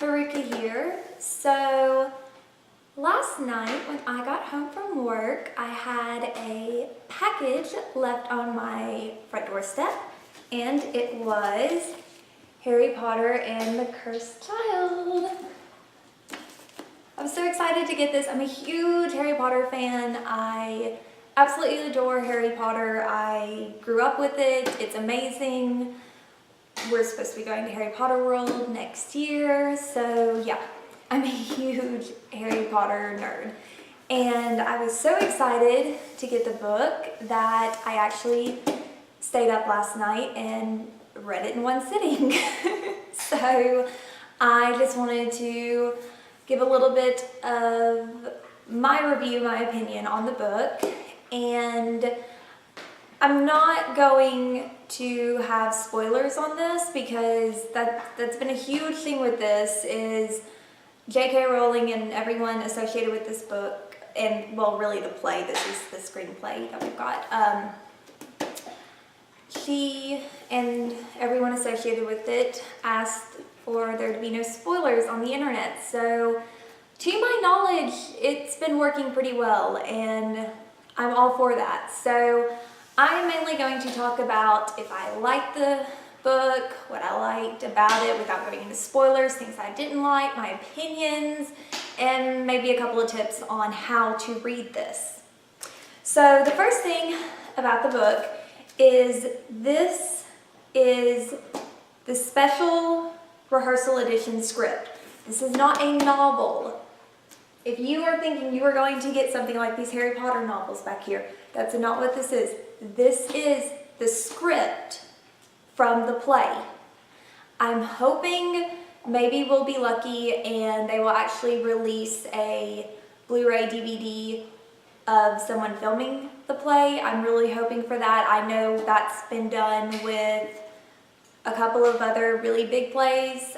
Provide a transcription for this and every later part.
Haruka here. So last night when I got home from work, I had a package left on my front doorstep, and it was Harry Potter and the Cursed Child. I was so excited to get this. I'm a huge Harry Potter fan. I absolutely adore Harry Potter. I grew up with it. It's amazing. We're supposed to be going to Harry Potter World next year, so yeah, I'm a huge Harry Potter nerd. And I was so excited to get the book that I actually stayed up last night and read it in one sitting. So I just wanted to give a little bit of my review, my opinion on the book, and I'm not going to have spoilers on this because that's been a huge thing with this is J.K. Rowling and everyone associated with this book, and well, really the play, this is the screenplay that we've got. She and everyone associated with it asked for there to be no spoilers on the internet. So to my knowledge, it's been working pretty well, and I'm all for that. So I'm mainly going to talk about if I liked the book, what I liked about it without going into spoilers, things I didn't like, my opinions, and maybe a couple of tips on how to read this. So the first thing about the book is this is the special rehearsal edition script. This is not a novel. If you are thinking you are going to get something like these Harry Potter novels back here, that's not what this is. This is the script from the play. I'm hoping maybe we'll be lucky and they will actually release a Blu-ray DVD of someone filming the play. I'm really hoping for that. I know that's been done with a couple of other really big plays,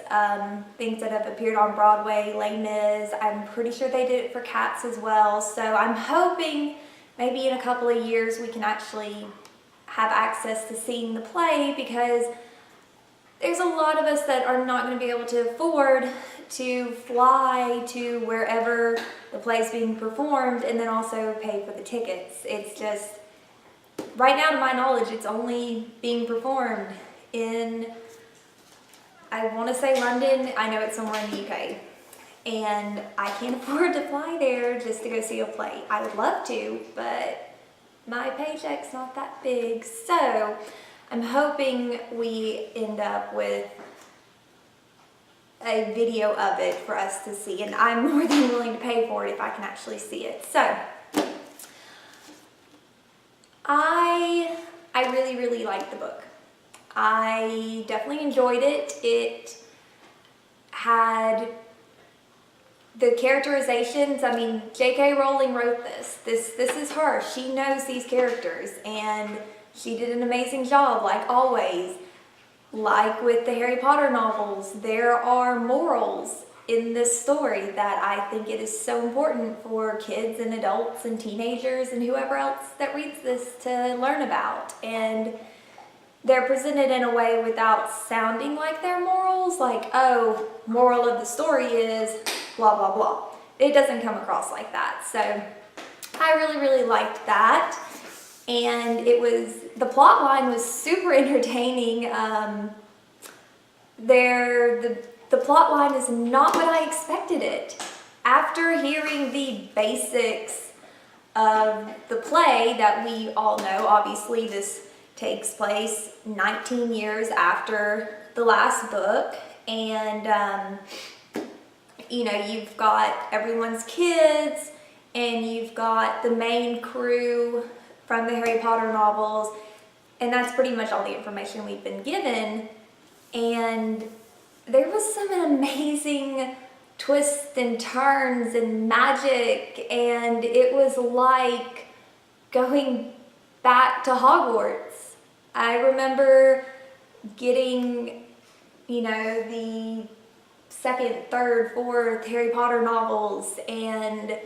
things that have appeared on Broadway, Les Mis. I'm pretty sure they did it for Cats as well. So I'm hoping maybe in a couple of years we can actually have access to seeing the play, because there's a lot of us that are not going to be able to afford to fly to wherever the play's being performed and then also pay for the tickets. It's just, right now to my knowledge, it's only being performed in, I want to say London. I know it's somewhere in the UK. And I can't afford to fly there just to go see a play. I would love to, but my paycheck's not that big. So I'm hoping we end up with a video of it for us to see, and I'm more than willing to pay for it if I can actually see it. So I really liked the book. I definitely enjoyed it. It had the characterizations. I mean, J.K. Rowling wrote this. This is her. She knows these characters, and she did an amazing job, like always. Like with the Harry Potter novels, there are morals in this story that I think it is so important for kids and adults and teenagers and whoever else that reads this to learn about. And they're presented in a way without sounding like they're morals, like, oh, moral of the story is blah, blah, blah. It doesn't come across like that. So I really liked that. And the plot line was super entertaining. The plot line is not what I expected it. After hearing the basics of the play that we all know, obviously this takes place 19 years after the last book, and you know, you've got everyone's kids and you've got the main crew from the Harry Potter novels, and that's pretty much all the information we've been given. And there was some amazing twists and turns and magic, and it was like going back to Hogwarts. I remember getting, you know, the second, third, fourth Harry Potter novels and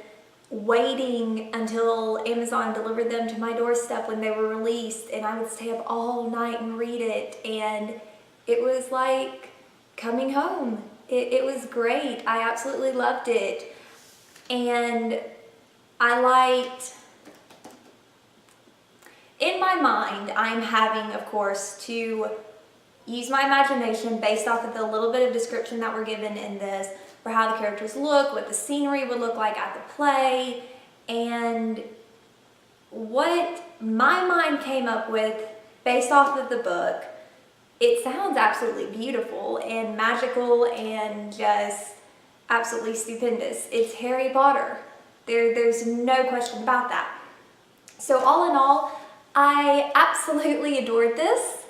waiting until Amazon delivered them to my doorstep when they were released, and I would stay up all night and read it, and it was like coming home. It was great. I absolutely loved it. And I liked, in my mind, I'm having, of course, to use my imagination based off of the little bit of description that we're given in this for how the characters look, what the scenery would look like at the play, and what my mind came up with based off of the book. It sounds absolutely beautiful and magical and just absolutely stupendous. It's Harry Potter. There's no question about that. So all in all, I absolutely adored this,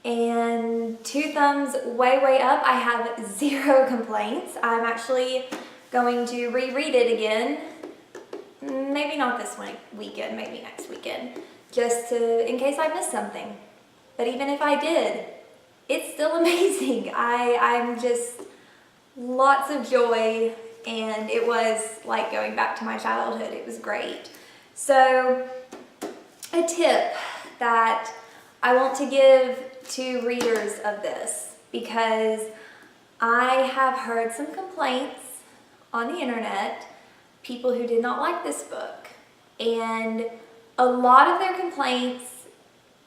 and 2 thumbs way up. I have 0 complaints. I'm actually going to reread it again. Maybe not this weekend, maybe next weekend, just in case I missed something. But even if I did, it's still amazing. I'm just lots of joy, and it was like going back to my childhood. It was great. So a tip that I want to give to readers of this, because I have heard some complaints on the internet, people who did not like this book, and a lot of their complaints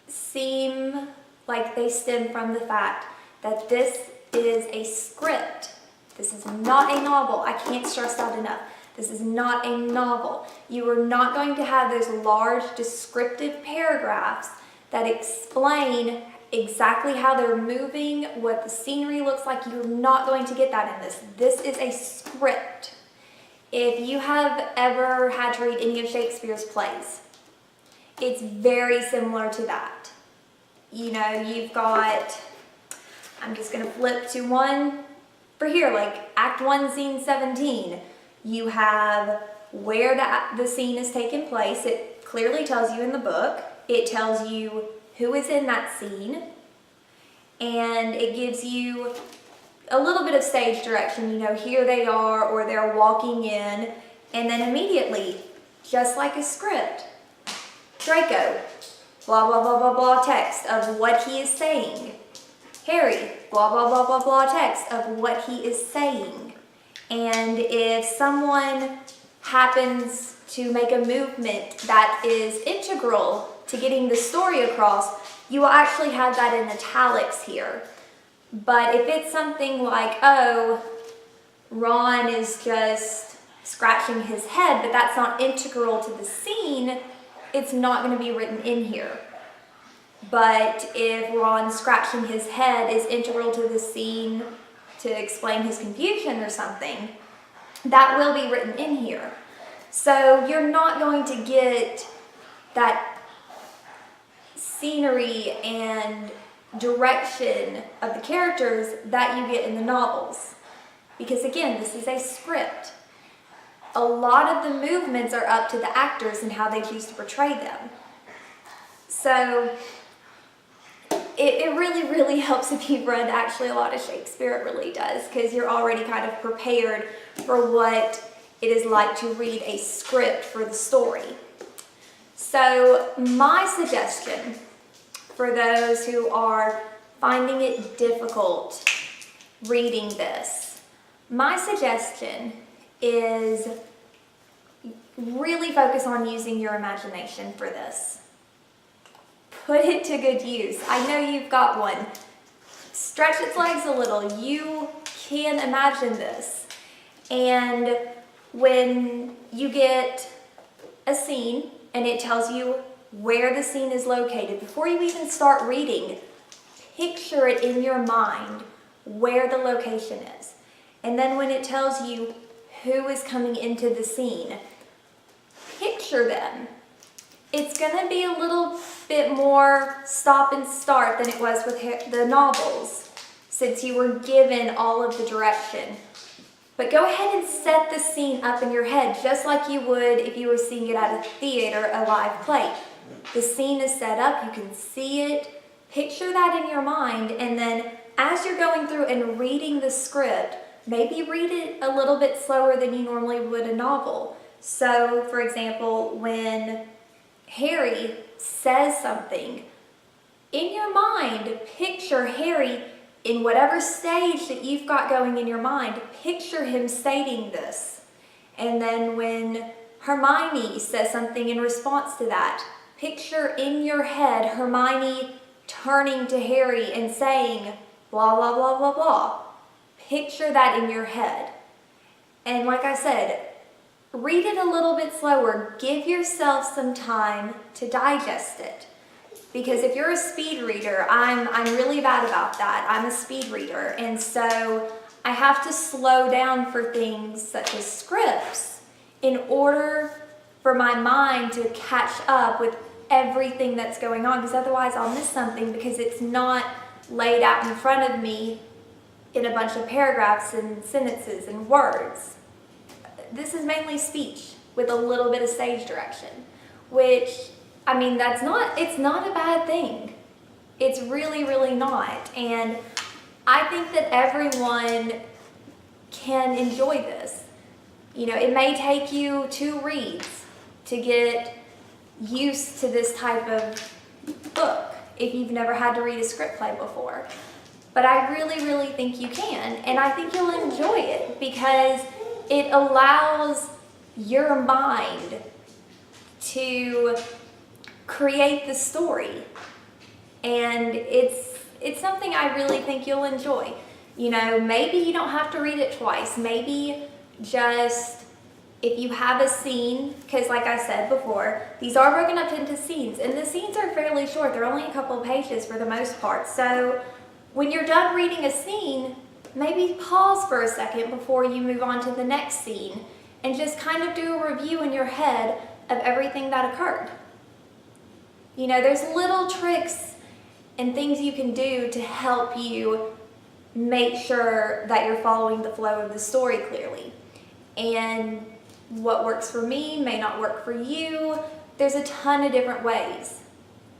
seem like they stem from the fact that this is a script. This is not a novel. I can't stress that enough. This is not a novel. You are not going to have those large descriptive paragraphs that explain exactly how they're moving, what the scenery looks like. You're not going to get that in this. This is a script. If you have ever had to read any of Shakespeare's plays, it's very similar to that. You know, you've got, I'm just going to flip to one for here, like Act 1, Scene 17. You have where the scene is taking place. It clearly tells you in the book. It tells you who is in that scene. And it gives you a little bit of stage direction. You know, here they are, or they're walking in. And then immediately, just like a script, Draco, blah, blah, blah, blah, blah, text of what he is saying. Harry, blah, blah, blah, blah, blah, text of what he is saying. And if someone happens to make a movement that is integral to getting the story across, you will actually have that in italics here. But if it's something like, oh, Ron is just scratching his head, but that's not integral to the scene, it's not going to be written in here. But if Ron scratching his head is integral to the scene to explain his confusion or something, that will be written in here. So you're not going to get that scenery and direction of the characters that you get in the novels. Because again, this is a script. A lot of the movements are up to the actors and how they choose to portray them. So it really helps if you've read actually a lot of Shakespeare. It really does, because you're already kind of prepared for what it is like to read a script for the story. So my suggestion for those who are finding it difficult reading this, my suggestion is really focus on using your imagination for this. Put it to good use. I know you've got one. Stretch its legs a little. You can imagine this. And when you get a scene and it tells you where the scene is located, before you even start reading, picture it in your mind where the location is. And then when it tells you who is coming into the scene, picture them. It's going to be a little bit more stop and start than it was with the novels, since you were given all of the direction. But go ahead and set the scene up in your head, just like you would if you were seeing it at a theater, a live play. The scene is set up, you can see it, picture that in your mind, and then as you're going through and reading the script, maybe read it a little bit slower than you normally would a novel. So, for example, when Harry says something, in your mind, picture Harry in whatever stage that you've got going in your mind, picture him stating this. And then when Hermione says something in response to that, picture in your head Hermione turning to Harry and saying, blah, blah, blah, blah, blah. Picture that in your head. And like I said, read it a little bit slower. Give yourself some time to digest it. Because if you're a speed reader, I'm really bad about that. I'm a speed reader. And so I have to slow down for things such as scripts in order for my mind to catch up with everything that's going on. Because otherwise I'll miss something because it's not laid out in front of me in a bunch of paragraphs and sentences and words. This is mainly speech with a little bit of stage direction, which, I mean, it's not a bad thing. It's really, really not. And I think that everyone can enjoy this. You know, it may take you 2 reads to get used to this type of book if you've never had to read a script play before. But I really, really think you can. And I think you'll enjoy it because it allows your mind to create the story. And it's something I really think you'll enjoy. You know, maybe you don't have to read it twice. Maybe just if you have a scene, because like I said before, these are broken up into scenes, and the scenes are fairly short. They're only a couple of pages for the most part. So when you're done reading a scene, maybe pause for a second before you move on to the next scene and just kind of do a review in your head of everything that occurred. You know, there's little tricks and things you can do to help you make sure that you're following the flow of the story clearly. And what works for me may not work for you. There's a ton of different ways.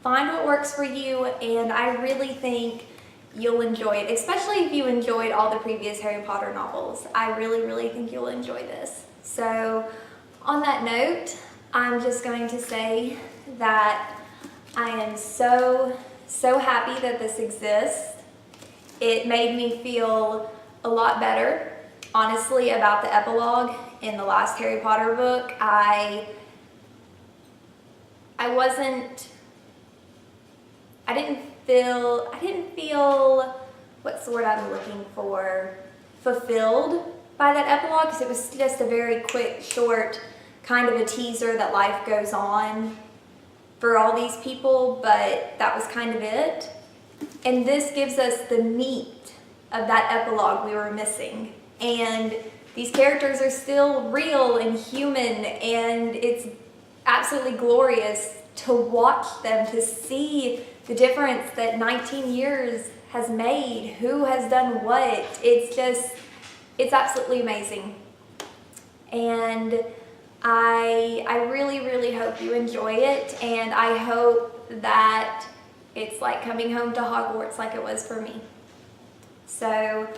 Find what works for you, and I really think you'll enjoy it, especially if you enjoyed all the previous Harry Potter novels. I really, really think you'll enjoy this. So on that note, I'm just going to say that I am so happy that this exists. It made me feel a lot better, honestly, about the epilogue in the last Harry Potter book. I didn't feel, what's the word I'm looking for, fulfilled by that epilogue, because it was just a very quick, short, kind of a teaser that life goes on for all these people, but that was kind of it. And this gives us the meat of that epilogue we were missing. And these characters are still real and human, and it's absolutely glorious to watch them, to see the difference that 19 years has made, who has done what. It's absolutely amazing. And I really, really hope you enjoy it, and I hope that it's like coming home to Hogwarts like it was for me. So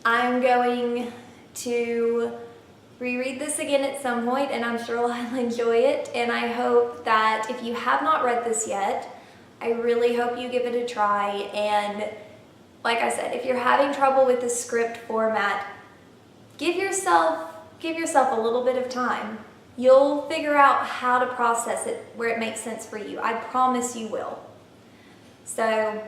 I'm going to reread this again at some point, and I'm sure I'll enjoy it. And I hope that if you have not read this yet, I really hope you give it a try. And like I said, if you're having trouble with the script format, give yourself a little bit of time. You'll figure out how to process it where it makes sense for you. I promise you will. So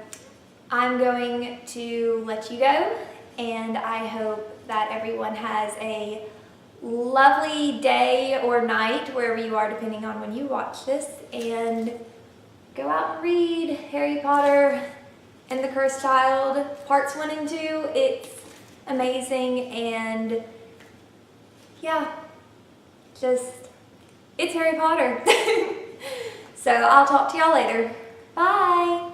I'm going to let you go, and I hope that everyone has a lovely day or night, wherever you are, depending on when you watch this, and go out and read Harry Potter and the Cursed Child, parts 1 and 2. It's amazing, and yeah, it's Harry Potter. So I'll talk to y'all later. Bye!